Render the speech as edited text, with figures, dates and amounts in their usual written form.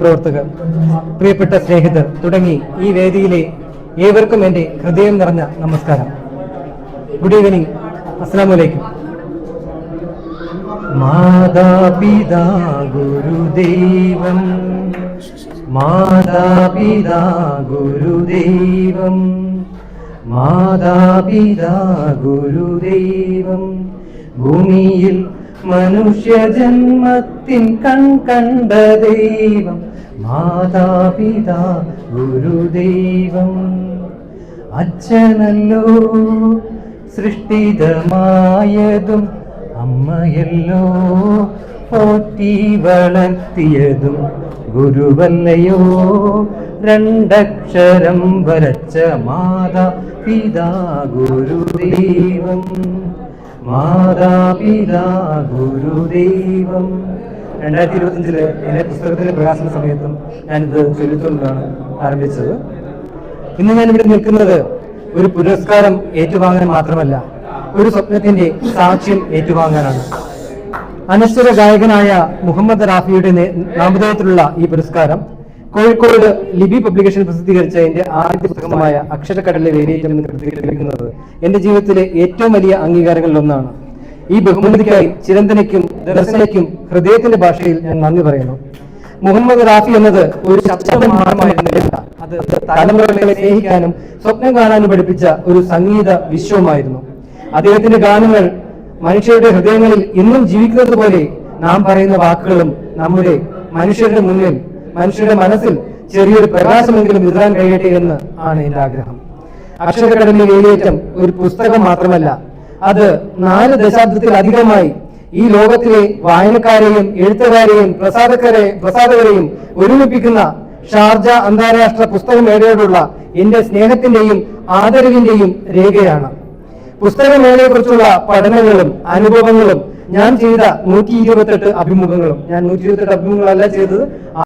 പ്രവർത്തകർ, പ്രിയപ്പെട്ട സ്നേഹിതർ തുടങ്ങി ഈ വേദിയിലെ ഏവർക്കും എൻ്റെ ഹൃദയം നിറഞ്ഞ നമസ്കാരം. Good evening. അസ്സലാമു അലൈക്കും. മാതാപിതാ ഗുരുദൈവം, മാതാപിതാ ഗുരുദൈവം, മാതാപിതാ ഗുരുദൈവം. ഭൂമിയിൽ മനുഷ്യജന്മത്തിൻ കണ്ട ദൈവം മാതാപിതാ ഗുരുദൈവം. അച്ഛനല്ലോ സൃഷ്ടിതമായതും അമ്മയല്ലോ പോറ്റി വളർത്തിയതും ഗുരുവല്ലയോ രണ്ടക്ഷരം വരച്ച മാതാപിതാ ഗുരുദൈവം, മാതാപിതാ ഗുരുദൈവം. 2025 എൻ്റെ പുസ്തകത്തിന്റെ പ്രകാശന സമയത്തും ഞാനിത് ചൊല്ലിക്കൊണ്ടാണ് ആരംഭിച്ചത്. ഇന്ന് ഞാനിവിടെ നിൽക്കുന്നത് ഒരു പുരസ്കാരം ഏറ്റുവാങ്ങാൻ മാത്രമല്ല, ഒരു സ്വപ്നത്തിന്റെ സാക്ഷ്യം ഏറ്റുവാങ്ങാനാണ്. അനശ്വര ഗായകനായ മുഹമ്മദ് റാഫിയുടെ നാമധേയത്തിലുള്ള ഈ പുരസ്കാരം കോഴിക്കോട് ലിബി പബ്ലിക്കേഷൻ പ്രസിദ്ധീകരിച്ച എന്റെ ആദ്യ പുസ്തകമായ അക്ഷരക്കടലിലെ വേലിയേറ്റം എന്ന് ലഭിക്കുന്നത് എന്റെ ജീവിതത്തിലെ ഏറ്റവും വലിയ അംഗീകാരങ്ങളിൽ ഒന്നാണ്. ഈ ബഹുമതിക്കായി ചിരന്തനയ്ക്കും ദർശനയ്ക്കും ഹൃദയത്തിന്റെ ഭാഷയിൽ ഞാൻ നന്ദി പറയുന്നു. മുഹമ്മദ് റാഫി എന്നത് ഒരു ശബ്ദം മാത്രമായിരുന്നില്ല, അത് തലമുറകളെ സ്നേഹിക്കാനും സ്വപ്നം കാണാനും പഠിപ്പിച്ച ഒരു സംഗീത വിശ്വമായിരുന്നു. അദ്ദേഹത്തിന്റെ ഗാനങ്ങൾ മനുഷ്യരുടെ ഹൃദയങ്ങളിൽ ഇന്നും ജീവിക്കുന്നത് പോലെ നാം പറയുന്ന വാക്കുകളും നമ്മുടെ മനുഷ്യരുടെ മുന്നിൽ, മനുഷ്യരുടെ മനസ്സിൽ ചെറിയൊരു പ്രകാശമെങ്കിലും വിതരാൻ കഴിയട്ടെ എന്ന് ആണ് എന്റെ ആഗ്രഹം. അക്ഷരക്കടലിലെ വേലിയേറ്റം ഒരു പുസ്തകം മാത്രമല്ല, അത് 4 ദശാബ്ദത്തിലധികമായി ഈ ലോകത്തിലെ വായനക്കാരെയും എഴുത്തുകാരെയും പ്രസാധകരെയും ഒരുമിപ്പിക്കുന്ന ഷാർജ അന്താരാഷ്ട്ര പുസ്തകമേളയോടുള്ള എന്റെ സ്നേഹത്തിന്റെയും ആദരവിന്റെയും രേഖയാണ്. പുസ്തകമേളയെ കുറിച്ചുള്ള പഠനങ്ങളും അനുഭവങ്ങളും ഞാൻ ചെയ്ത 128 അഭിമുഖങ്ങളും, ഞാൻ 128 അഭിമുഖങ്ങളല്ല ചെയ്തത്,